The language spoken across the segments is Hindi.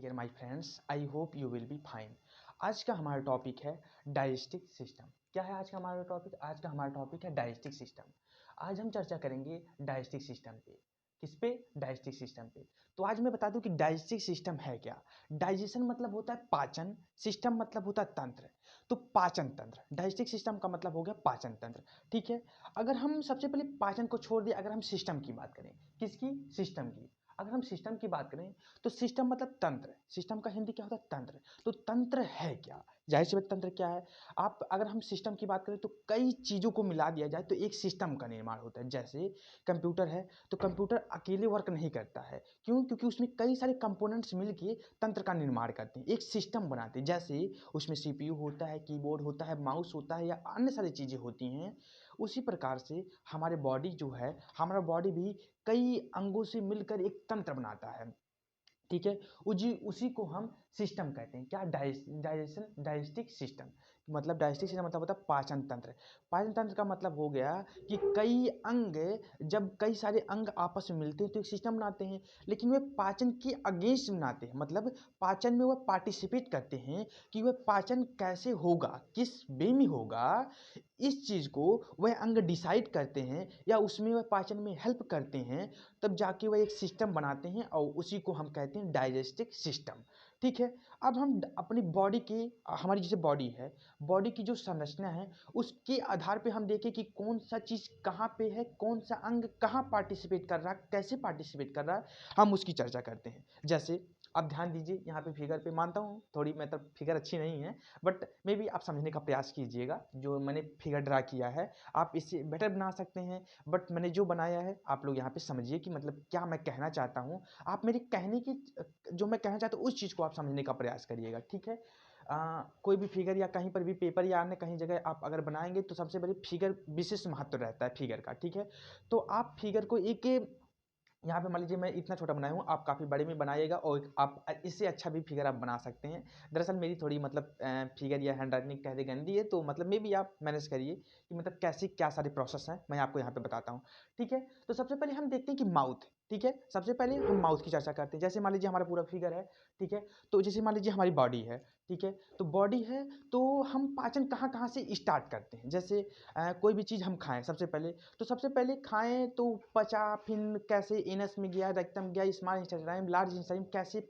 Dear my friends, I hope you will be fine. आज का हमारा टॉपिक है डाइजेस्टिव सिस्टम। क्या है आज का हमारा टॉपिक? आज का हमारा टॉपिक है डाइजेस्टिव सिस्टम। आज हम चर्चा करेंगे डाइजेस्टिव सिस्टम पे। किस पे? डाइजेस्टिव सिस्टम पे। तो आज मैं बता दूं कि डाइजेस्टिव सिस्टम है क्या। डाइजेशन मतलब होता है पाचन, सिस्टम मतलब होता है तंत्र। तो पाचन तंत्र, डाइजेस्टिव सिस्टम का मतलब हो गया पाचन तंत्र। ठीक है। अगर हम सबसे पहले पाचन को छोड़ दिए, अगर हम सिस्टम की बात करें, किसकी? सिस्टम की। अगर हम सिस्टम की बात करें तो सिस्टम मतलब तंत्र। सिस्टम का हिंदी क्या होता है? तंत्र। तो तंत्र है क्या? जाहिर सी बात, तंत्र क्या है? आप अगर हम सिस्टम की बात करें तो कई चीज़ों को मिला दिया जाए तो एक सिस्टम का निर्माण होता है। जैसे कंप्यूटर है तो कंप्यूटर अकेले वर्क नहीं करता है। क्यों? क्योंकि उसमें कई सारे कंपोनेंट्स मिलके तंत्र का निर्माण करते हैं, एक सिस्टम बनाते हैं। जैसे उसमें सीपीयू होता है, कीबोर्ड होता है, माउस होता है या अन्य सारी चीज़ें होती हैं। उसी प्रकार से हमारे बॉडी जो है, हमारा बॉडी भी कई अंगों से मिलकर एक तंत्र बनाता है। ठीक है। उसी को हम सिस्टम कहते हैं। क्या? Digestive system. मतलब डाइजेस्टिव सिस्टम मतलब होता है पाचन तंत्र। पाचन तंत्र का मतलब हो गया कि कई अंग, जब कई सारे अंग आपस में मिलते हैं तो एक सिस्टम बनाते हैं, लेकिन वे पाचन के अगेंस्ट बनाते हैं। मतलब पाचन में वह पार्टिसिपेट करते हैं कि वह पाचन कैसे होगा, किस वे में होगा, इस चीज़ को वह अंग डिसाइड करते हैं या उसमें वह पाचन में हेल्प करते हैं। तब जाके वह एक सिस्टम बनाते हैं और उसी को हम कहते हैं डाइजेस्टिव सिस्टम। ठीक है। अब हम अपनी बॉडी की, हमारी जैसे बॉडी है, बॉडी की जो संरचना है उसके आधार पे हम देखें कि कौन सा चीज़ कहाँ पे है, कौन सा अंग कहाँ पार्टिसिपेट कर रहा है, कैसे पार्टिसिपेट कर रहा है, हम उसकी चर्चा करते हैं। जैसे आप ध्यान दीजिए यहाँ पे फिगर पे, मानता हूँ थोड़ी मतलब फिगर अच्छी नहीं है, बट मे बी आप समझने का प्रयास कीजिएगा। जो मैंने फिगर ड्रा किया है आप इससे बेटर बना सकते हैं, बट मैंने जो बनाया है आप लोग यहाँ पे समझिए कि मतलब क्या मैं कहना चाहता हूँ। आप मेरे कहने की, जो मैं कहना चाहता हूँ उस चीज़ को आप समझने का प्रयास करिएगा। ठीक है। कोई भी फिगर या कहीं पर भी पेपर या अन्य कहीं जगह आप अगर बनाएंगे तो सबसे पहले फिगर विशेष महत्व रहता है फिगर का। ठीक है। तो आप फिगर को एक, यहाँ पे मान लीजिए मैं इतना छोटा बनाया हूँ, आप काफ़ी बड़े में बनाइएगा और आप इससे अच्छा भी फिगर आप बना सकते हैं। दरअसल मेरी थोड़ी मतलब फिगर या हैंड राइटिंग कह दे गंदी है, तो मतलब मे भी आप मैनेज करिए कि मतलब कैसे क्या सारे प्रोसेस हैं, मैं आपको यहाँ पे बताता हूँ। ठीक है। तो सबसे पहले हम देखते हैं कि माउथ। ठीक है। सबसे पहले हम माउथ की चर्चा करते हैं। जैसे मान लीजिए हमारा पूरा फिगर है। ठीक है। तो जैसे मान लीजिए हमारी बॉडी है। ठीक है। तो बॉडी है तो हम पाचन कहाँ कहाँ से स्टार्ट करते हैं। जैसे कोई भी चीज़ हम खाएं सबसे पहले खाएं तो पचा, फिर कैसे एनस में गया, रक्तम में गया, स्मॉल इंटेस्टाइन, लार्ज इंटेस्टाइन, कैसे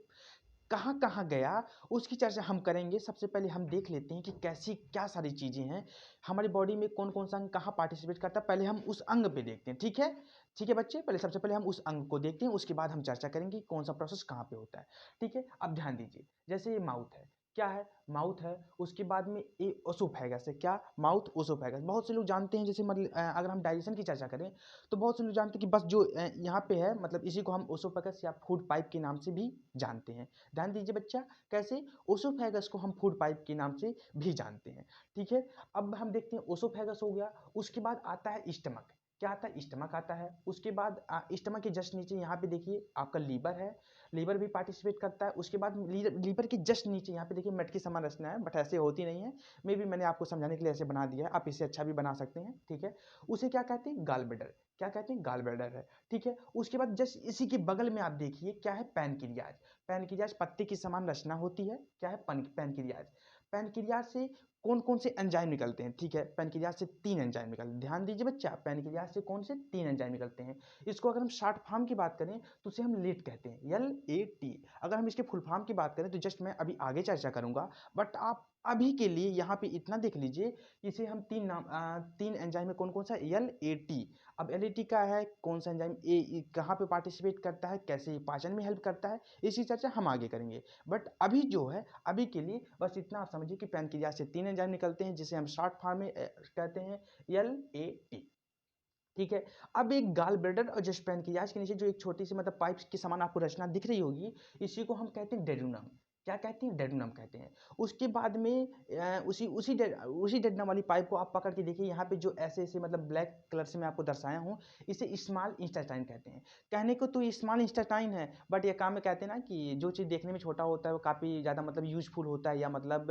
कहाँ कहाँ गया, उसकी चर्चा हम करेंगे। सबसे पहले हम देख लेते हैं कि कैसी क्या सारी चीज़ें हैं हमारी बॉडी में, कौन कौन सा अंग कहाँ पार्टिसिपेट करता है। पहले हम उस अंग पे देखते हैं। ठीक है। ठीक है बच्चे, पहले सबसे पहले हम उस अंग को देखते हैं, उसके बाद हम चर्चा करेंगे कि कौन सा प्रोसेस कहाँ पे होता है। ठीक है। अब ध्यान दीजिए, जैसे ये माउथ है, क्या है? माउथ है। उसके बाद में ए ओसोफेगस है। क्या? Mouth oesophagus. बहुत से लोग जानते हैं, जैसे मतलब अगर हम डाइजेशन की चर्चा करें तो बहुत से लोग जानते हैं कि बस जो यहाँ पे है, मतलब इसी को हम ओसोफेगस या फूड पाइप के नाम से भी जानते हैं। ध्यान दीजिए बच्चा, कैसे? ओसोफेगस को हम फूड पाइप के नाम से भी जानते हैं। ठीक है। अब हम देखते हैं ओसोफेगस हो गया, उसके बाद आता है स्टमक। क्या आता है? स्टमक आता है। उसके बाद स्टमक के जस्ट नीचे यहाँ पे देखिए आपका लीवर है, लीवर भी पार्टिसिपेट करता है। उसके बाद लीवर के जस्ट नीचे यहाँ पे देखिए मटकी समान रचना है, बट ऐसे होती नहीं है। मे भी मैंने आपको समझाने के लिए ऐसे बना दिया है, आप इसे अच्छा भी बना सकते हैं। ठीक है। उसे क्या कहते हैं? Gall bladder. क्या कहते हैं? गाल ब्लैडर है। ठीक है। उसके बाद जस्ट इसी के बगल में आप देखिए क्या है? पैनक्रियाज। पैनक्रियाज पत्ते की समान रचना होती है। क्या है? पैनक्रियाज। पैनक्रियाज से कौन कौन से एंजाइम निकलते हैं? ठीक है। पैनक्रियाज से 3 एंजाइम निकलते हैं। ध्यान दीजिए बच्चा, पैनक्रियाज से कौन से 3 एंजाइम निकलते हैं। इसको अगर हम शॉर्ट फॉर्म की बात करें तो उसे हम लेट कहते हैं, LAT। अगर हम इसके फुल फॉर्म की बात करें तो जस्ट मैं अभी आगे चर्चा करूंगा, बट आप अभी के लिए यहाँ पे इतना देख लीजिए, इसे हम 3 एंजाइम में कौन कौन सा? LAT। अब LAT का है कौन सा एंजाइम, ए कहाँ पे पार्टिसिपेट करता है, कैसे पाचन में हेल्प करता है, इसकी चर्चा हम आगे करेंगे। बट अभी जो है, अभी के लिए बस इतना आप समझिए कि पैनक्रियाज से 3 एंजाइम निकलते हैं जिसे हम शॉर्ट फॉर्म में कहते हैं LAT। ठीक है। अब एक गाल ब्लैडर और जस्ट पैनक्रियाज के नीचे जो एक छोटी सी मतलब पाइप की समान आपको रचना दिख रही होगी, इसी को हम कहते हैं डेडुनम। क्या कहते हैं? डेडुनम कहते हैं। उसके बाद में उसी डेडुनम वाली पाइप को आप पकड़ के देखिए, यहाँ पे जो ऐसे ऐसे मतलब ब्लैक कलर से मैं आपको दर्शाया हूँ, इसे स्मॉल इंटेस्टाइन कहते हैं। कहने को तो स्मॉल इंटेस्टाइन है, बट ये काम में कहते हैं ना कि जो चीज़ देखने में छोटा होता है वो काफ़ी ज़्यादा मतलब यूजफुल होता है, या मतलब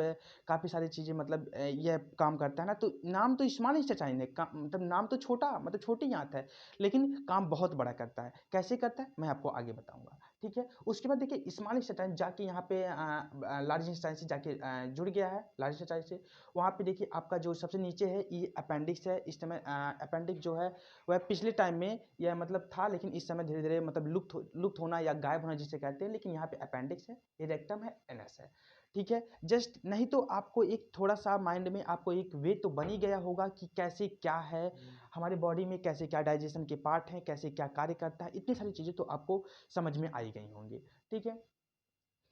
काफ़ी सारी चीज़ें मतलब यह काम करता है ना। तो नाम तो स्मॉल इंटेस्टाइन है, मतलब नाम तो छोटा, मतलब छोटी आंत है, लेकिन काम बहुत बड़ा करता है। कैसे करता है मैं आपको आगे बताऊंगा। ठीक है। उसके बाद देखिए स्मॉल इंटेस्टाइन जाके यहाँ पे लार्ज इंटेस्टाइन से जाके जुड़ गया है लार्ज इंटेस्टाइन से। वहाँ पे देखिए आपका जो सबसे नीचे है ये अपेंडिक्स है। इस समय अपेंडिक्स जो है वह पिछले टाइम में यह मतलब था, लेकिन इस समय धीरे धीरे मतलब लुप्त होना या गायब होना जिसे कहते हैं, लेकिन यहाँ पे अपेंडिक्स है, ये रेक्टम है, एनएस है। ठीक है। जस्ट नहीं तो आपको एक थोड़ा सा माइंड में आपको एक वे तो बन ही गया होगा कि कैसे क्या है हमारे बॉडी में, कैसे क्या डाइजेशन के पार्ट हैं, कैसे क्या कार्य करता है, इतनी सारी चीज़ें तो आपको समझ में आई गई होंगी। ठीक है।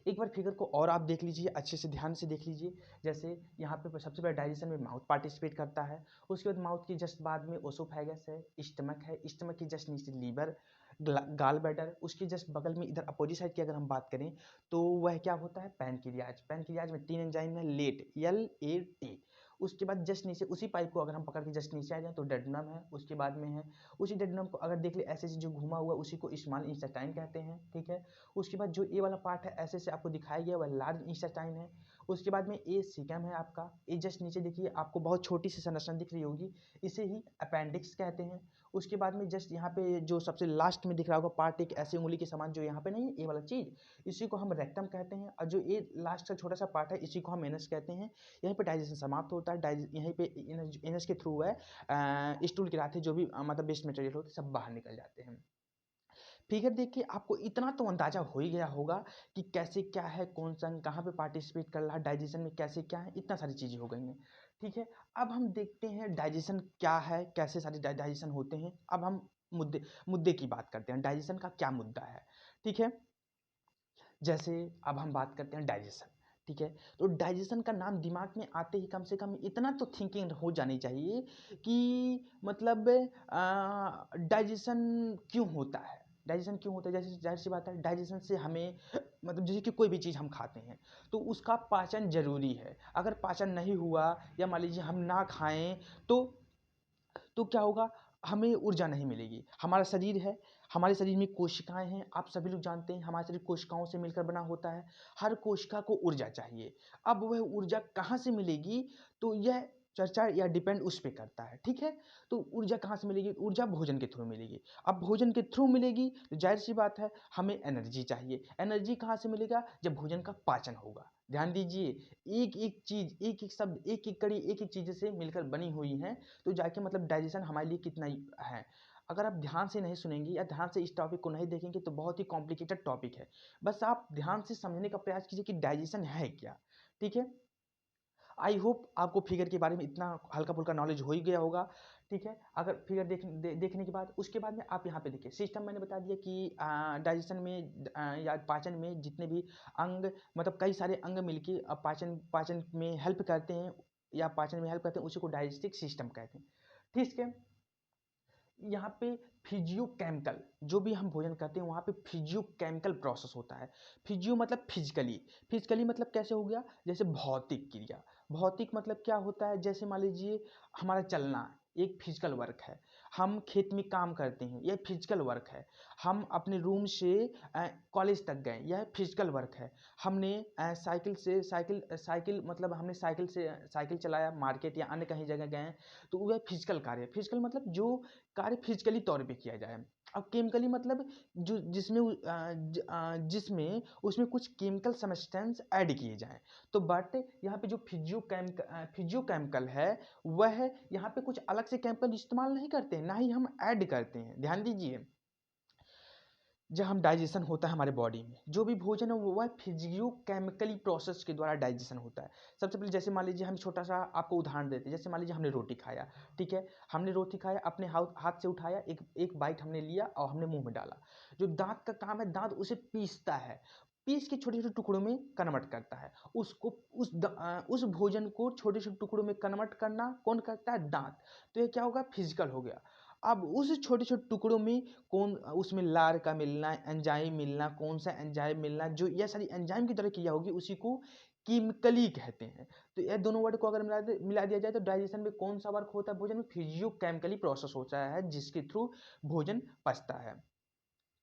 एक बार फिगर को और आप देख लीजिए, अच्छे से ध्यान से देख लीजिए। जैसे यहाँ पे सबसे पहले डाइजेशन में माउथ पार्टिसिपेट करता है, उसके बाद माउथ की जस्ट बाद में ओसोफेगस है, स्टमक है, स्टमक की जस्ट नीचे लीवर, गाल ब्लैडर, उसके जस्ट बगल में इधर अपोजिट साइड की अगर हम बात करें तो वह क्या होता है, पैनक्रियाज। पैनक्रियाज में 3 एंजाइम है, लेट, LAT। उसके बाद जस्ट नीचे उसी पाइप को अगर हम पकड़ के जस्ट नीचे आ जाए तो डेडनम है, उसके बाद में है उसी डेडनम को अगर देख ले ऐसे जो घुमा हुआ उसी को स्मॉल इंटेस्टाइन कहते हैं। ठीक है। उसके बाद जो ए वाला पार्ट है ऐसे से आपको दिखाया गया वह लार्ज इंटेस्टाइन है। उसके बाद में ए सीकम है आपका, ए जस्ट नीचे देखिए आपको बहुत छोटी सी संरचना दिख रही होगी, इसे ही अपेंडिक्स कहते हैं। उसके बाद में जस्ट यहाँ पे जो सबसे लास्ट में दिख रहा होगा पार्ट, एक ऐसी उंगली के समान जो यहाँ पे नहीं है ए वाला चीज, इसी को हम रेक्टम कहते हैं। और जो ए लास्ट का छोटा सा पार्ट है इसी को हम एनस कहते हैं। यहीं पे डाइजेशन समाप्त होता है। यहीं पे एनस के थ्रू है स्टूल के रास्ते जो भी मतलब वेस्ट मटेरियल होते सब बाहर निकल जाते हैं। फिगर देख के आपको इतना तो अंदाजा हो ही गया होगा कि कैसे क्या है, कौन सा अंग कहाँ पे पार्टिसिपेट कर रहा है, डाइजेशन में कैसे क्या है, इतना सारी चीज़ें हो गई हैं। ठीक है। अब हम देखते हैं डाइजेशन क्या है, कैसे सारे डाइजेशन होते हैं। अब हम मुद्दे मुद्दे की बात करते हैं, डाइजेशन का क्या मुद्दा है। ठीक है। जैसे अब हम बात करते हैं डाइजेशन। ठीक है। तो डाइजेशन का नाम दिमाग में आते ही कम से कम इतना तो थिंकिंग हो जानी चाहिए कि मतलब डाइजेशन क्यों होता है, डाइजेशन क्यों होता है। जैसे जाहिर सी बात है डाइजेशन से हमें मतलब जैसे कि कोई भी चीज़ हम खाते हैं तो उसका पाचन जरूरी है। अगर पाचन नहीं हुआ या मान लीजिए हम ना खाएं तो क्या होगा, हमें ऊर्जा नहीं मिलेगी। हमारा शरीर है, हमारे शरीर में कोशिकाएं हैं, आप सभी लोग जानते हैं हमारा शरीर कोशिकाओं से मिलकर बना होता है। हर कोशिका को ऊर्जा चाहिए। अब वह ऊर्जा कहाँ से मिलेगी तो यह चर्चा या डिपेंड उस पर करता है। ठीक है। तो ऊर्जा कहाँ से मिलेगी, ऊर्जा भोजन के थ्रू मिलेगी। अब भोजन के थ्रू मिलेगी तो जाहिर सी बात है हमें एनर्जी चाहिए। एनर्जी कहाँ से मिलेगा, जब भोजन का पाचन होगा। ध्यान दीजिए, एक एक चीज, एक एक शब्द, एक एक कड़ी, एक एक चीज से मिलकर बनी हुई है, तो जाके मतलब डाइजेशन हमारे लिए कितना है। अगर आप ध्यान से नहीं सुनेंगे या ध्यान से इस टॉपिक को नहीं देखेंगे तो बहुत ही कॉम्प्लिकेटेड टॉपिक है। बस आप ध्यान से समझने का प्रयास कीजिए कि डाइजेशन है क्या। ठीक है। आई होप आपको फिगर के बारे में इतना हल्का फुल्का नॉलेज हो ही गया होगा। ठीक है। अगर फिगर देखने के बाद उसके बाद में आप यहाँ पे देखिए सिस्टम मैंने बता दिया कि डाइजेशन में या पाचन में जितने भी अंग मतलब कई सारे अंग मिलके पाचन पाचन में हेल्प करते हैं या पाचन में हेल्प करते हैं, उसी को डाइजेस्टिक सिस्टम कहते हैं। ठीक है। यहाँ पे फिजियोकेमिकल जो भी हम भोजन करते हैं वहाँ पे फिजियोकेमिकल प्रोसेस होता है। फिजियो मतलब फिजिकली, फिजिकली मतलब कैसे हो गया, जैसे भौतिक क्रिया। भौतिक मतलब क्या होता है, जैसे मान लीजिए हमारा चलना एक फिजिकल वर्क है। हम खेत में काम करते हैं, यह फिजिकल वर्क है। हम अपने रूम से कॉलेज तक गए, यह फिजिकल वर्क है। हमने साइकिल मतलब हमने साइकिल चलाया, मार्केट या अन्य कहीं जगह गए तो वह फिजिकल कार्य है। फिजिकल मतलब जो कार्य फिजिकली तौर पे किया जाए। अब केमिकली मतलब जो जिसमें उसमें कुछ केमिकल सब्सटेंस ऐड किए जाएं। तो बट यहाँ पे जो फिजियोकेमिकल है वह यहाँ पे कुछ अलग से केमिकल इस्तेमाल नहीं करते हैं, ना ही हम ऐड करते हैं। ध्यान दीजिए, जब हम डाइजेशन होता है हमारे बॉडी में जो भी भोजन है वह फिजियोकेमिकली प्रोसेस के द्वारा डाइजेशन होता है। सबसे पहले जैसे मान लीजिए हम छोटा सा आपको उदाहरण देते हैं, जैसे मान लीजिए हमने रोटी खाया। ठीक है। हमने रोटी खाया, अपने हाथ से उठाया, एक एक बाइट हमने लिया और हमने मुंह में डाला। जो दांत का काम है, दांत उसे पीसता है, पीस के छोटे छोटे टुकड़ों में कन्वर्ट करता है। उसको उस भोजन को छोटे छोटे टुकड़ों में कन्वर्ट करना कौन करता है, दांत। तो ये क्या होगा, फिजिकल हो गया। अब उस छोटे छोटे टुकड़ों में कौन उसमें लार का मिलना, एंजाइम मिलना, कौन सा एंजाइम मिलना, जो यह सारी एंजाइम की तरह क्रिया होगी उसी को केमिकली कहते हैं। तो यह दोनों वर्ड को अगर मिला दिया जाए तो डाइजेशन में कौन सा वर्क होता है, भोजन में फिजियोकेमिकली प्रोसेस होता है जिसके थ्रू भोजन पचता है।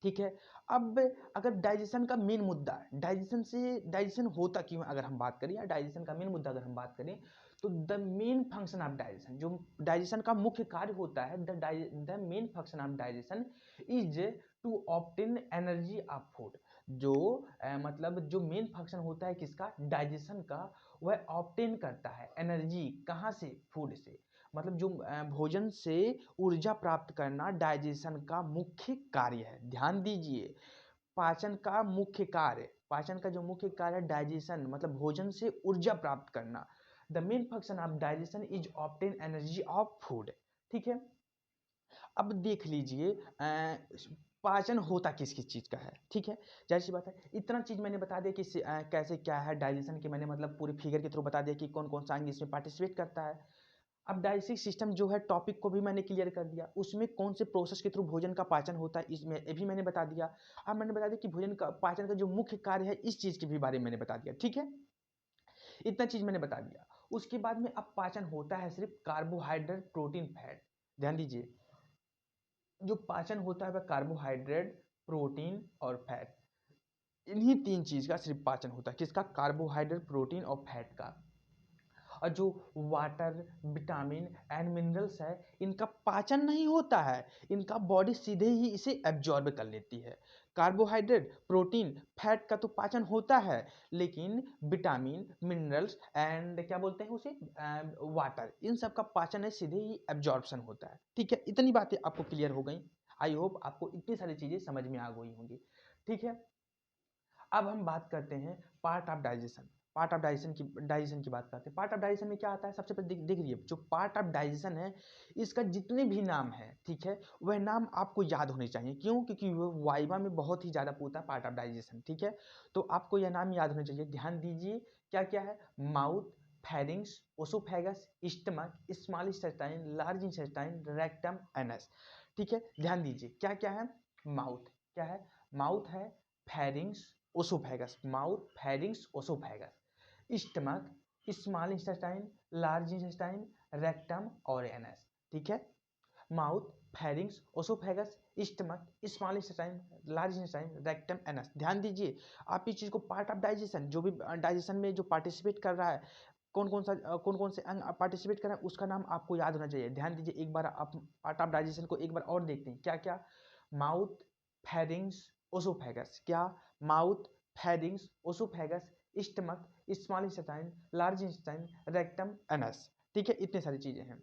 ठीक है। अब अगर डाइजेशन का मेन मुद्दा, डाइजेशन होता क्यों है अगर हम बात करें, या डाइजेशन का मेन मुद्दा अगर हम बात करें तो the main function of digestion, जो डाइजेशन का मुख्य कार्य होता है, the main function of digestion is to obtain energy of food. जो मतलब जो मेन फंक्शन होता है किसका, डाइजेशन का, वह ऑब्टेन करता है एनर्जी कहाँ से, फूड से। मतलब जो भोजन से ऊर्जा प्राप्त करना डाइजेशन का मुख्य कार्य है। ध्यान दीजिए, पाचन का मुख्य कार्य, पाचन का जो मुख्य कार्य है डाइजेशन, मतलब भोजन से ऊर्जा प्राप्त करना। The main function of digestion is obtain energy of food. ठीक है, अब देख लीजिए पाचन होता किस किस चीज़ का है। ठीक है, जाहिर सी बात है, इतना चीज़ मैंने बता दिया कि कैसे क्या है डाइजेशन की, मैंने मतलब पूरे फिगर के थ्रू बता दिया कि कौन कौन सा अंग इसमें पार्टिसिपेट करता है। अब डाइजेस्टिव सिस्टम जो है टॉपिक को भी मैंने क्लियर कर दिया, उसमें कौन से प्रोसेस के थ्रू भोजन का पाचन होता है इसमें ये भी मैंने बता दिया। अब मैंने बता दिया कि भोजन का पाचन का जो मुख्य कार्य है इस चीज़ के भी बारे में मैंने बता दिया। ठीक है, इतना चीज़ मैंने बता दिया। उसके बाद में अब पाचन होता है सिर्फ कार्बोहाइड्रेट, प्रोटीन, फैट। ध्यान दीजिए, जो पाचन होता है वह कार्बोहाइड्रेट, प्रोटीन और फैट, इन्हीं तीन चीज का सिर्फ पाचन होता है। किसका, कार्बोहाइड्रेट, प्रोटीन और फैट का। और जो वाटर, विटामिन एंड मिनरल्स है, इनका पाचन नहीं होता है, इनका बॉडी सीधे ही इसे एब्जॉर्ब कर लेती है। कार्बोहाइड्रेट, प्रोटीन, फैट का तो पाचन होता है, लेकिन विटामिन, मिनरल्स एंड क्या बोलते हैं उसे, वाटर, इन सब का पाचन है सीधे ही एब्जॉर्प्शन होता है। ठीक है, इतनी बातें आपको क्लियर हो गई। आई होप आपको इतनी सारी चीजें समझ में आ गई होंगी। ठीक है, अब हम बात करते हैं part of digestion. Part of digestion की बात करते हैं। पार्ट ऑफ डाइजेशन में क्या आता है, सबसे पहले देख लीजिए, जो पार्ट ऑफ डाइजेशन है इसका जितने भी नाम है, ठीक है, वह नाम आपको याद होने चाहिए। क्यों, क्योंकि वो वाइवा में बहुत ही ज़्यादा पूछता है पार्ट ऑफ डाइजेशन। ठीक है, तो आपको यह नाम याद होने चाहिए। ध्यान दीजिए, क्या क्या है, mouth, pharynx, oesophagus, stomach, small intestine, large intestine, rectum, anus. ठीक है, ध्यान दीजिए क्या क्या है। माउथ क्या है, माउथ है, pharynx, oesophagus, mouth, pharynx, oesophagus, stomach, small intestine, large intestine, rectum और एनस। ठीक है, mouth, pharynx, oesophagus, stomach, small intestine, large intestine, rectum, anus. ध्यान दीजिए, आप इस चीज को पार्ट ऑफ डाइजेशन, जो भी डाइजेशन में जो पार्टिसिपेट कर रहा है, कौन कौन से अंग पार्टिसिपेट कर रहा है, उसका नाम आपको याद होना चाहिए। ध्यान दीजिए, एक बार आप पार्ट ऑफ डाइजेशन को एक बार और देखते हैं, क्या क्या, माउथ, फेरिंग्स, ओसोफेगस, क्या, mouth, pharynx, oesophagus, stomach, small intestine, large intestine, rectum, anus. ठीक है, इतने सारी चीजें हैं।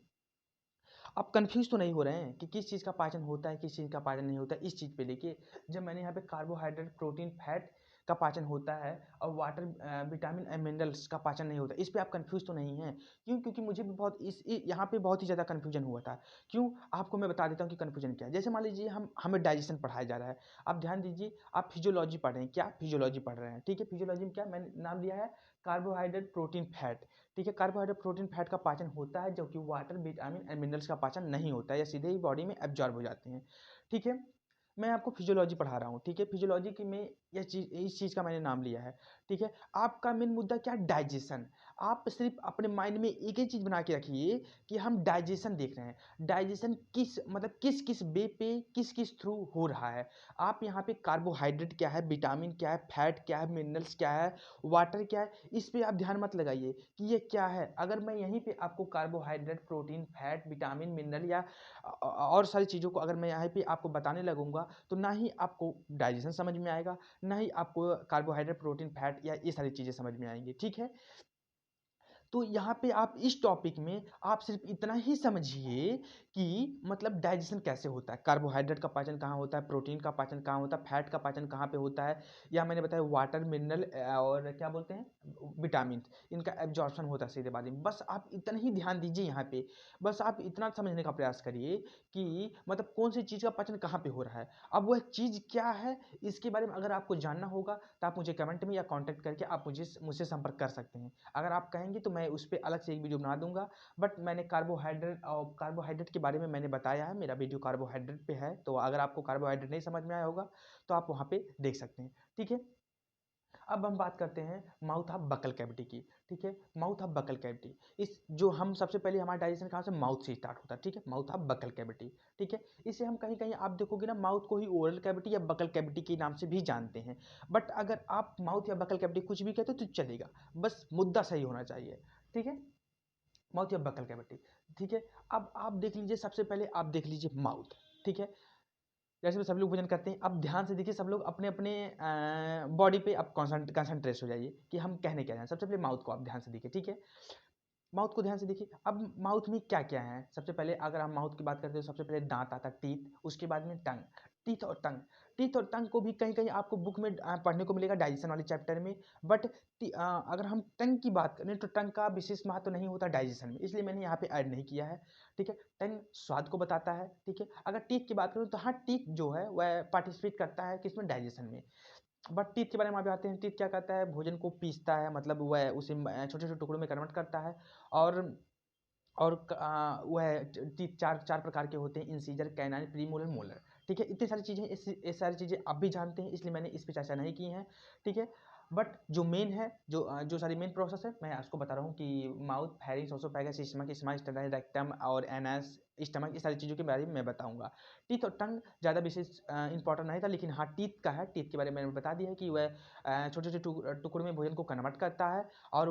आप कंफ्यूज तो नहीं हो रहे हैं कि किस चीज़ का पाचन होता है, किस चीज़ का पाचन नहीं होता है, इस चीज़ पे लेके जब मैंने यहाँ पे कार्बोहाइड्रेट, प्रोटीन, फैट का पाचन होता है और वाटर, विटामिन एंड मिनरल्स का पाचन नहीं होता, इस पे आप कंफ्यूज तो नहीं हैं। क्यों, क्योंकि मुझे भी बहुत यहाँ पे बहुत ही ज़्यादा कन्फ्यूजन हुआ था। क्यों, आपको मैं बता देता हूँ कि कन्फ्यूजन क्या है। जैसे मान लीजिए हमें डाइजेशन पढ़ाया जा रहा है। आप ध्यान दीजिए, आप फिजियोलॉजी पढ़ रहे हैं, क्या फिजियोलॉजी पढ़ रहे हैं। ठीक है, फिजियोलॉजी में क्या मैंने नाम दिया है, कार्बोहाइड्रेट, प्रोटीन, फैट। ठीक है, कार्बोहाइड्रेट, प्रोटीन, फैट का पाचन होता है, जबकि वाटर, विटामिन एंड मिनरल्स का पाचन नहीं होता है, या सीधे ही बॉडी में एब्जॉर्ब हो जाते हैं। ठीक है, मैं आपको फिजियोलॉजी पढ़ा रहा हूँ। ठीक है, फिजियोलॉजी की में यह चीज, इस चीज़ का मैंने नाम लिया है। ठीक है, आपका मेन मुद्दा क्या, डाइजेशन। आप सिर्फ अपने माइंड में एक ही चीज़ बना के रखिए कि हम डाइजेशन देख रहे हैं। डाइजेशन किस मतलब किस किस वे पे, किस किस थ्रू हो रहा है। आप यहाँ पे कार्बोहाइड्रेट क्या है, विटामिन क्या है, फैट क्या है, मिनरल्स क्या है, वाटर क्या है, इस पे आप ध्यान मत लगाइए कि ये क्या है। अगर मैं यहीं पे आपको carbohydrate, protein, fat, vitamin, mineral या और सारी चीज़ों को अगर मैं यहाँ पे आपको बताने लगूंगा, तो ना ही आपको डाइजेशन समझ में आएगा, ना ही आपको कार्बोहाइड्रेट, प्रोटीन, फैट या ये सारी चीज़ें समझ में आएंगी। ठीक है, तो यहाँ पे आप इस टॉपिक में आप सिर्फ इतना ही समझिए कि मतलब डाइजेशन कैसे होता है, कार्बोहाइड्रेट का पाचन कहाँ होता है, प्रोटीन का पाचन कहाँ होता है, फैट का पाचन कहाँ पे होता है, या मैंने बताया वाटर, मिनरल और क्या बोलते हैं, विटामिन, इनका एब्जॉर्प्शन होता है सीधे बॉडी में। बस आप इतना ही ध्यान दीजिए यहाँ पे, बस आप इतना समझने का प्रयास करिए कि मतलब कौन सी चीज़ का पाचन कहाँ पे हो रहा है। अब वह चीज़ क्या है, इसके बारे में अगर आपको जानना होगा तो आप मुझे कमेंट में या कॉन्टैक्ट करके आप मुझसे संपर्क कर सकते हैं। अगर आप कहेंगे तो मैं उस पर अलग से एक वीडियो बना दूंगा। बट मैंने कार्बोहाइड्रेट के बारे में मैंने बताया है, मेरा वीडियो कार्बोहाइड्रेट पे है, तो अगर आपको कार्बोहाइड्रेट नहीं समझ में आया होगा तो आप वहाँ पे देख सकते हैं। ठीक है, अब हम बात करते हैं माउथ ऑफ बकल कैविटी की। ठीक है, माउथ ऑफ बकल कैविटी, इस जो हम सबसे पहले हमारा डाइजेशन कहाँ से, माउथ से स्टार्ट होता है। ठीक है, माउथ ऑफ बकल कैविटी। ठीक है, इसे हम कहीं कहीं आप देखोगे ना, माउथ को ही ओरल कैविटी या बकल कैविटी के नाम से भी जानते हैं। बट अगर आप माउथ या बकल कैविटी कुछ भी कहते हो तो चलेगा, बस मुद्दा सही होना चाहिए। ठीक है, माउथ या बकल कैविटी। ठीक है, अब आप देख लीजिए, सबसे पहले आप देख लीजिए माउथ। ठीक है, जैसे सब लोग भोजन करते हैं, अब ध्यान से देखिए, सब लोग अपने अपने बॉडी पे अब कॉन्सेंट्रेट हो जाइए कि हम कहने क्या हैं। सबसे पहले माउथ को आप ध्यान से देखिए, ठीक है, माउथ को ध्यान से देखिए। अब माउथ में क्या क्या है, सबसे पहले अगर हम माउथ की बात करते हैं, सबसे पहले दांत आता है, टीथ, उसके बाद में टंग, टीथ और टंग। टीथ और टंग को भी कहीं कहीं आपको बुक में पढ़ने को मिलेगा डाइजेशन वाले चैप्टर में, बट अगर हम टंग की बात करें तो टंग का विशेष महत्व तो नहीं होता डाइजेशन में, इसलिए मैंने यहाँ पे ऐड नहीं किया है, ठीक है। टंग स्वाद को बताता है, ठीक है। अगर टीथ की बात करूँ तो हाँ, टीथ जो है वह पार्टिसिपेट करता है किसमें, डाइजेशन में। बट टीथ के बारे में आप आते हैं, टीथ क्या करता है, भोजन को पीसता है, मतलब वह उसे छोटे छोटे टुकड़ों में कन्वर्ट करता है। और वह टीथ चार चार प्रकार के होते हैं, इंसीजर, कैनाइन, प्रीमोलर, मोलर, ठीक है। इतनी सारी चीज़ें, ये सारी चीज़ें आप भी जानते हैं, इसलिए मैंने इस पर चर्चा नहीं की है, ठीक है। बट जो मेन है, जो सारी मेन प्रोसेस है, मैं आपको बता रहा हूँ कि mouth, pharynx, oesophagus, stomach, smile, rectum और एनस, स्टमक, इस सारी चीज़ों के बारे में मैं बताऊंगा। टीथ और टंग ज़्यादा विशेष इंपॉर्टेंट नहीं था, लेकिन हाँ, टीथ का है, टीथ के बारे में मैंने बता दिया है कि वह छोटे छोटे टुकड़ों में भोजन को कन्वर्ट करता है, और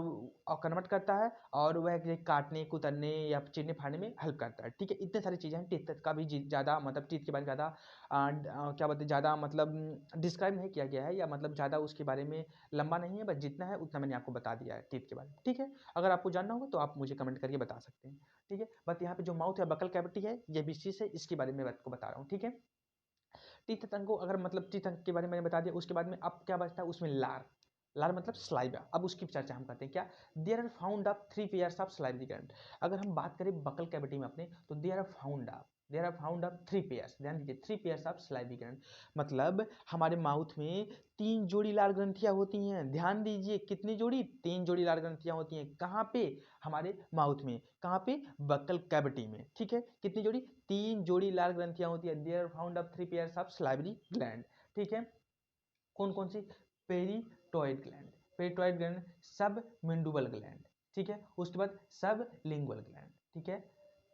कन्वर्ट करता है, और वह काटने, कुतरने या चीरने फाड़ने में हेल्प करता है, ठीक है। इतने सारी चीज़ें हैं, टीथ का भी ज़्यादा मतलब टीथ के बारे में ज़्यादा क्या बोलते हैं, ज़्यादा मतलब डिस्क्राइब नहीं किया गया है, या मतलब ज़्यादा उसके बारे में लंबा नहीं है, बस जितना है उतना मैंने आपको बता दिया है टीथ के बारे में, ठीक है। अगर आपको जानना होगा तो आप मुझे कमेंट करके बता सकते हैं, ठीक है। बट यहाँ पे जो माउथ या बकल कैविटी है, ये भी चीज़ है, इसके बारे में मैं आपको बता रहा हूँ, ठीक है। टीथ तंग को अगर मतलब टीथ तंग के बारे में मैंने बता दिया, उसके बाद में अब क्या बचता है उसमें, लार। लार मतलब स्लाइवा। अब उसकी चर्चा हम करते हैं, क्या, there are found of 3 pairs of salivary gland. अगर हम बात करें बकल कैविटी में अपने, तो there are found of 3 pairs, ध्यान दीजिए, 3 पेयर्स ऑफ स्लाइवरी ग्लैंड, मतलब हमारे माउथ में 3 जोड़ी लार ग्रंथियां होती हैं। ध्यान दीजिए, कितनी जोड़ी, 3 जोड़ी लार ग्रंथियां होती हैं। कहाँ पे, हमारे माउथ में, कहाँ पे, बकल कैविटी में, ठीक है। कितनी जोड़ी, 3 जोड़ी लार ग्रंथियां होती है। There found of 3 pairs of salivary gland, ठीक है। कौन कौन सी, पेरिटोइड ग्लैंड, पेरिटोइड ग्लैंड, सब मिंडुबल ग्लैंड, ठीक है। उसके बाद सब लिंगुअल ग्लैंड, ठीक है।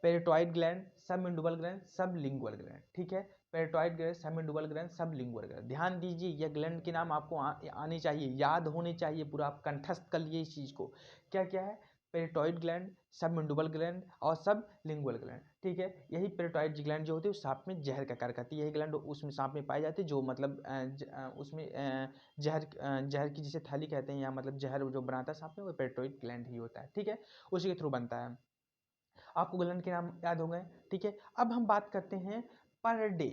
पेरिटोइड ग्लैंड, सब मिंडुबल ग्लैंड, सब लिंगुअल ग्लैंड, ठीक है। पेरिटोइड ग्लैंड, सब मिंडुबल ग्लैंड, सब लिंगुअल ग्लैंड। ध्यान दीजिए, यह ग्लैंड के नाम आपको आने चाहिए, याद होने चाहिए, पूरा आप कंठस्थ कर लिए इस चीज को। क्या क्या है, पेरिटोइड ग्लैंड, सब मिंडुबल ग्लैंड और सब लिंगुअल ग्लैंड, ठीक है। यही पेरिटोइड ग्लैंड जो होती है वो सांप में जहर का कार्य करती है। यही ग्लैंड उसमें सांप में पाई जाती है, जो मतलब उसमें जहर की जिसे थैली कहते हैं, या मतलब जहर जो बनाता है सांप में, वो पेरिटोइड ग्लैंड ही होता है, ठीक है। उसी के थ्रू बनता है। आपको ग्लैंड के नाम याद हो गए, ठीक है। अब हम बात करते हैं पर डे।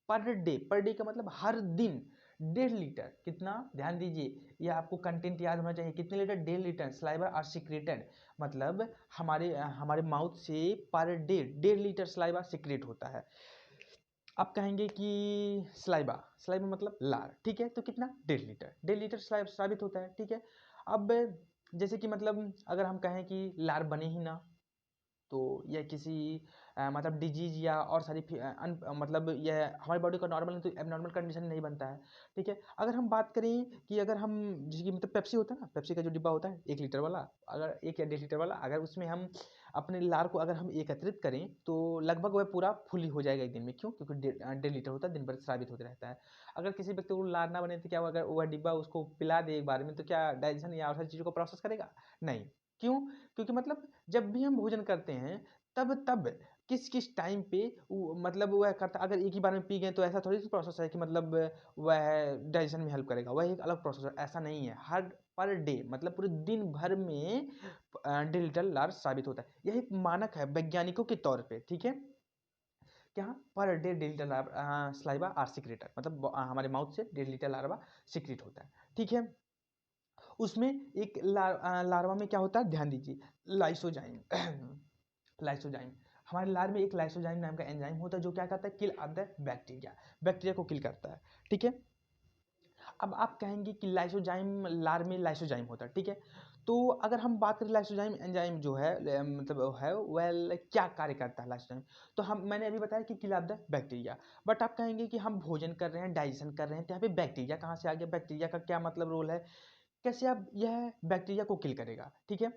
पर डे का मतलब हर दिन 1.5 लीटर, कितना, ध्यान दीजिए, ये आपको कंटेंट याद होना चाहिए, कितने litre, 1.5 litre saliva are secreted, मतलब हमारे माउथ से पर डे 1.5 लीटर सलाइवा सिक्रेट होता है। आप कहेंगे कि सलाइवा, सलाइवा मतलब लार, ठीक है। तो कितना, 1.5 लीटर, 1.5 लीटर सलाइवा साबित होता है, ठीक है। अब जैसे कि मतलब अगर हम कहें कि लार बने ही ना, तो यह किसी मतलब डिजीज या और सारी मतलब यह हमारी बॉडी का नॉर्मल तो एबनॉर्मल कंडीशन नहीं बनता है, ठीक है। अगर हम बात करें कि अगर हम, जैसे कि मतलब पेप्सी होता है ना, पेप्सी का जो डिब्बा होता है 1 लीटर वाला, अगर 1 या 1.5 लीटर वाला, अगर उसमें हम अपने लार को अगर हम एकत्रित करें तो लगभग वह पूरा फुल ही हो जाएगा एक दिन में। क्यों, क्योंकि 1.5 लीटर होता है, दिन भर साबित होते रहता है। अगर किसी व्यक्ति को लार ना बने तो क्या होगा, अगर वह डिब्बा उसको पिला दे एक बार में, तो क्या डाइजेशन या और सारी चीज़ों को प्रोसेस करेगा, नहीं। क्यों, क्योंकि मतलब जब भी हम भोजन करते हैं, तब तब किस किस टाइम पे मतलब वह करता, अगर एक ही बार में पी गए तो ऐसा थोड़ी सी प्रोसेस है कि मतलब वह डाइजेशन में हेल्प करेगा, वह एक अलग प्रोसेस है, ऐसा नहीं है। हर पर डे मतलब पूरे दिन भर में 1.5 लीटर लार्ज साबित होता है, यह एक मानक है वैज्ञानिकों के तौर पे, ठीक है। क्या, per day 1.5 litre saliva are secreted, मतलब हमारे माउथ से 1.5 लीटर लार्वा सिक्रेट होता है, ठीक है। उसमें एक लार्वा में क्या होता है, ध्यान दीजिए, लाइसोजाइम लाइसोजाइम, हमारे लार में एक लाइसोजाइम नाम का एंजाइम होता है, जो क्या करता है, किल ऑफ द बैक्टीरिया, बैक्टीरिया को किल करता है, ठीक है। अब आप कहेंगे कि लाइसोजाइम, लार में लाइसोजाइम होता है, ठीक है। तो अगर हम बात करें लाइसोजाइम एंजाइम जो है मतलब है वह क्या कार्य करता है लाइसोजाइम, तो मैंने अभी बताया कि किल ऑफ द बैक्टीरिया। बट आप कहेंगे कि हम भोजन कर रहे हैं, डाइजेशन कर रहे हैं, तो यहाँ पे बैक्टीरिया कहाँ से आ गया, बैक्टीरिया का क्या मतलब रोल है, कैसे आप यह बैक्टीरिया को किल करेगा, ठीक है।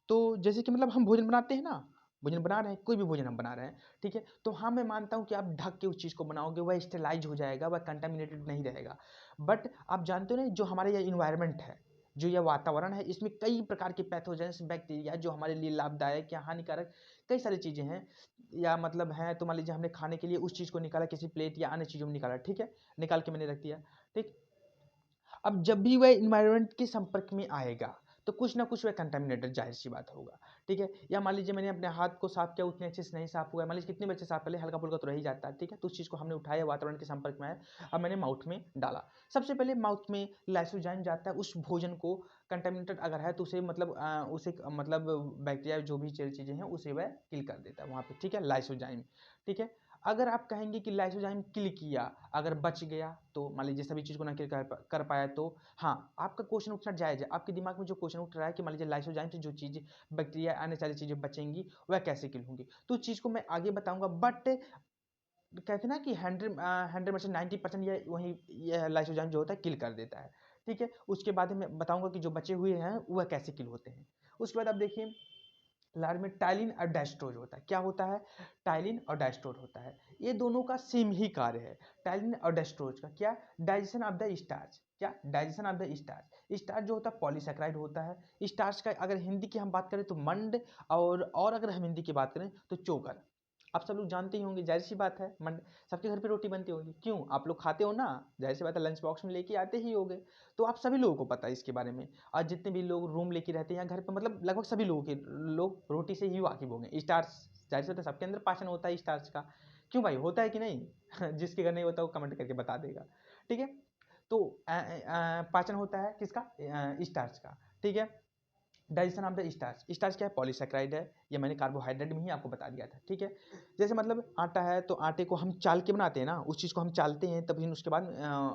तो जैसे कि मतलब हम भोजन बनाते हैं ना, भोजन बना रहे हैं, कोई भी भोजन हम बना रहे हैं, ठीक है। तो हाँ, मैं मानता हूँ कि आप ढक के उस चीज़ को बनाओगे, वह स्टेलाइज हो जाएगा, वह कंटामिनेटेड नहीं रहेगा। बट आप जानते हो ना, जो हमारे यह इन्वायरमेंट है, जो यह वातावरण है, इसमें कई प्रकार के पैथोजेंस बैक्टीरिया जो हमारे लिए लाभदायक या हानिकारक कई सारी चीज़ें हैं, या मतलब है, तो मान लीजिए हमने खाने के लिए उस चीज़ को निकाला, किसी प्लेट या अन्य चीज़ों में निकाला, ठीक है, निकाल के मैंने रख दिया, ठीक। अब जब भी वह इन्वायरमेंट के संपर्क में आएगा तो कुछ ना कुछ वह कंटामिनेटेड, जाहिर सी बात होगा, ठीक है। या मान लीजिए मैंने अपने हाथ को साफ किया, उतने अच्छे से नहीं साफ हुआ, मान लीजिए कितने बच्चे साफ कर ले, हल्का फुल्का तो रह ही जाता है, ठीक है। तो उस चीज़ को हमने उठाया, वातावरण के संपर्क में आया, अब मैंने माउथ में डाला। सबसे पहले माउथ में लाइसोजाइम जाता है, उस भोजन को कंटामिनेटेड अगर है तो उसे मतलब उसे मतलब बैक्टीरिया जो भी चीज़ें हैं उसे वह किल कर देता है वहाँ पे, ठीक है, लाइसोजाइम, ठीक है। अगर आप कहेंगे कि लाइसोजाइम किल किया, अगर बच गया तो मान लीजिए सभी चीज़ को ना किल कर पाया, तो हाँ, आपका क्वेश्चन उठना जायज़ है। आपके दिमाग में जो क्वेश्चन उठ रहा है कि मान लीजिए लाइसोजाइम से जो चीज़ बैक्टीरिया अन्य सारी चीज़ें बचेंगी वह कैसे किल होंगी, तो उस चीज़ को मैं आगे बताऊंगा। बट कहते हैं ना कि 100% 90% ये वही ये लाइसोजाइम जो होता है किल कर देता है, ठीक है। उसके बाद मैं बताऊंगा कि जो बचे हुए हैं वह कैसे किल होते हैं। उसके बाद आप देखिए लार में टाइलिन और डायस्ट्रोज होता है। क्या होता है? टाइलिन और डायस्ट्रोज होता है। ये दोनों का सेम ही कार्य है। टाइलिन और डायस्ट्रोज का क्या? Digestion of the starch. क्या? Digestion of the starch. Starch जो होता है पॉलीसेक्राइड होता है। स्टार्च का अगर हिंदी की हम बात करें तो मंड, और अगर हम हिंदी की बात करें तो चोकर। आप सब लोग जानते ही होंगे, जाहिर सी बात है, मंड सबके घर पे रोटी बनती होगी। क्यों? आप लोग खाते हो ना, जाहिर सी बात है, लंच बॉक्स में लेके आते ही होगे। तो आप सभी लोगों को पता है इसके बारे में। और जितने भी लोग रूम लेके रहते हैं या घर पे, मतलब लगभग सभी लोग रोटी से ही वाकिफ होंगे। स्टार्च जाहिर सी बात है सबके अंदर पाचन होता है स्टार्च का। क्यों भाई, होता है कि नहीं? जिसके घर नहीं होता वो कमेंट करके बता देगा, ठीक है। तो पाचन होता है किसका? स्टार्च का, ठीक है। Digestion of the starch. Starch क्या है? पॉलीसेक्राइड है। ये मैंने कार्बोहाइड्रेट में ही आपको बता दिया था, ठीक है। जैसे मतलब आटा है तो आटे को हम चाल के बनाते हैं ना, उस चीज़ को हम चालते हैं, तभी उसके बाद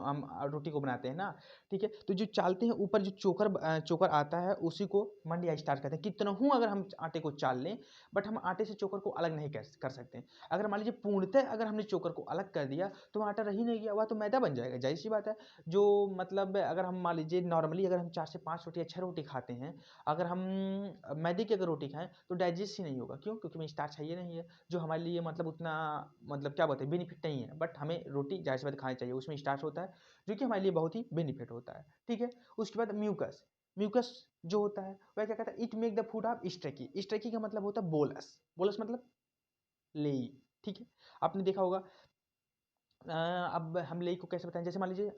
हम रोटी को बनाते हैं ना, ठीक है। तो जो चालते हैं ऊपर जो चोकर आता है उसी को मंड या स्टार्च कहते हैं। कितना हूँ अगर हम आटे को चाल लें, बट हम आटे से चोकर को अलग नहीं कर सकते। अगर मान लीजिए पूर्णतः अगर हमने चोकर को अलग कर दिया तो आटा रह ही नहीं गया, वह तो मैदा बन जाएगा, जाहिर सी बात है। जो मतलब अगर हम मान लीजिए नॉर्मली अगर हम 4 से 5 रोटी या 6 रोटी खाते हैं, अगर हम मैदे की अगर रोटी खाएं तो डाइजेस्ट ही नहीं होगा। क्यों? क्योंकि में स्टार्च है ही नहीं है, जो हमारे लिए मतलब उतना मतलब क्या बोलते हैं बेनिफिट नहीं है। बट हमें रोटी जाहिर सी बात खानी चाहिए, उसमें स्टार्च होता है जो कि हमारे लिए बहुत ही बेनिफिट होता है, ठीक है। उसके बाद म्यूकस। म्यूकस जो होता है वह क्या कहता है? It make the food of sticky. Sticky का मतलब होता है बोलस। बोलस मतलब लेई, ठीक है। आपने देखा होगा। अब हम लेई को कैसे बताएं? जैसे मान लीजिए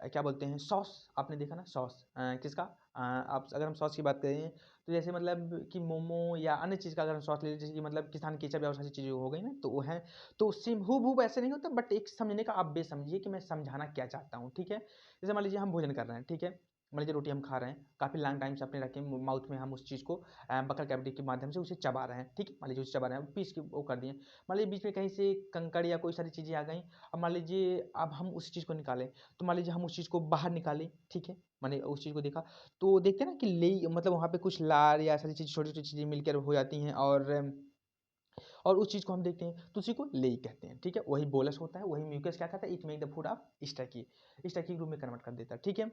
क्या बोलते हैं, सॉस। आपने देखा ना सॉस किसका? आप अगर हम सॉस की बात करें तो जैसे मतलब कि मोमो या अन्य चीज़ का अगर हम सॉस ले लें, जैसे कि मतलब किसान केचप या सारी चीज़ें हो गई ना, तो वो है। तो सेम हूबहू ऐसे नहीं होता, बट एक समझने का आप बे समझिए कि मैं समझाना क्या चाहता हूँ, ठीक है। जैसे मान लीजिए हम भोजन कर रहे हैं, ठीक है। मान लीजिए रोटी हम खा रहे हैं, काफ़ी लॉन्ग टाइम से अपने रखे माउथ में, हम उस चीज़ को बकल कैविटी के माध्यम से उसे चबा रहे हैं, ठीक है। मान लीजिए उसे चबा रहे हैं, पीस के वो कर दिए। मान लीजिए बीच में कहीं से कंकड़ या कोई सारी चीज़ें आ गई। अब मान लीजिए अब हम उस चीज़ को निकालें, तो मान लीजिए हम उस चीज़ को बाहर निकालें, ठीक है। मैंने उस चीज़ को देखा तो देखते हैं ना कि ले मतलब वहाँ पे कुछ लार या सारी चीज़ छोटी छोटी चीज़ें मिलकर हो जाती हैं, और उस चीज़ को हम देखते हैं तो उसी को लेई कहते हैं, ठीक है। वही बोलस होता है, वही म्यूकस क्या कहता है? It make the food of sticky. Sticky रूप में कन्वर्ट कर देता है, ठीक है।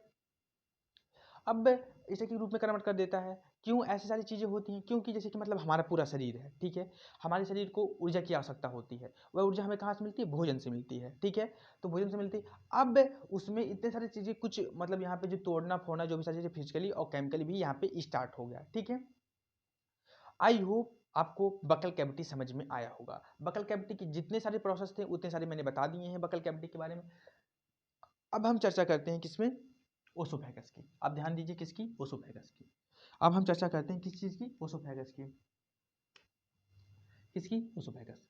अब इसे के रूप में कन्वर्ट कर देता है। क्यों ऐसी सारी चीज़ें होती हैं? क्योंकि जैसे कि मतलब हमारा पूरा शरीर है, ठीक है। हमारे शरीर को ऊर्जा की आवश्यकता होती है। वह ऊर्जा हमें कहाँ से मिलती है? भोजन से मिलती है, ठीक है। तो भोजन से मिलती है। अब उसमें इतने सारी चीज़ें कुछ मतलब यहाँ पे जो तोड़ना फोड़ना जो भी सारी चीज़ें फिजिकली और केमिकली भी यहाँ पे स्टार्ट हो गया, ठीक है। आई होप आपको बकल कैविटी समझ में आया होगा। बकल कैविटी की जितने सारे प्रोसेस थे उतने सारे मैंने बता दिए हैं बकल कैविटी के बारे में। अब हम चर्चा करते हैं किसमें? ओसोफेगस की। आप ध्यान दीजिए, किसकी? ओसोफेगस की। अब हम चर्चा करते हैं किस चीज़ की? ओसोफेगस की। किसकी? ओसोफेगस।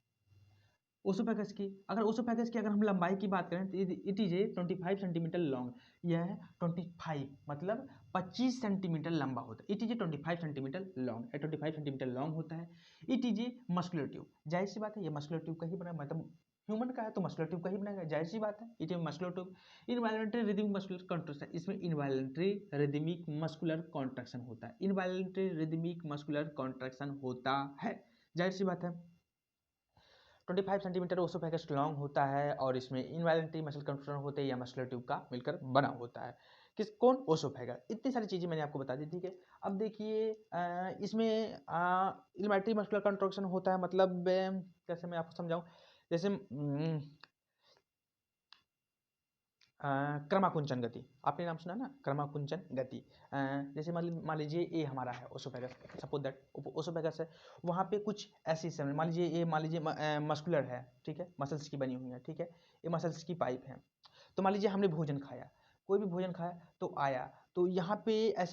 ओसोफेगस की। अगर ओसोफेगस की अगर हम लंबाई की बात करें तो it is a 25 centimetre long. यह है 25 मतलब 25 सेंटीमीटर लंबा होता है। It is a 25 centimetre long, 25 centimetre long होता है। It is a muscular tube. जाहिर सी बात है ये मस्कुलर ट्यूब का ही बना, मतलब ह्यूमन का है तो मस्कुलर ट्यूब का ही बनाएगा, जाहिर सी बात है। It is muscular tube. Involuntary rhythmic muscular contraction. इसमें इनवॉल्यूंटरी रिदमिक मस्कुलर कॉन्ट्रैक्शन होता है। इनवॉल्यूंटरी रिदमिक मस्कुलर कॉन्ट्रैक्शन होता है, जाहिर सी बात है। 25 सेंटीमीटर ओसोफेगस लॉन्ग होता है और इसमें इनवॉल्यूंटरी मसल कंट्रोलर होते हैं या मस्कुलर ट्यूब का मिलकर बना होता है। कौन? ओसोफेगस। इतनी सारी चीज़ें मैंने आपको बता दी, ठीक है। अब देखिए इसमें इनवॉल्यूंटरी मस्कुलर कंट्रोक्शन होता है, मतलब कैसे मैं आपको समझाऊं। जैसे क्रमाकुंचन गति, आपने नाम सुना ना, क्रमाकुंचन गति। जैसे मान लीजिए ए हमारा है ओसोफेगस, सपोज दैट ओसोफेगस है, वहाँ पे कुछ ऐसी समय मान लीजिए मस्कुलर है, ठीक है, मसल्स की बनी हुई है, ठीक है, ये मसल्स की पाइप है। तो मान लीजिए हमने भोजन खाया, कोई भी भोजन खाया तो आया, तो यहाँ पे ऐसे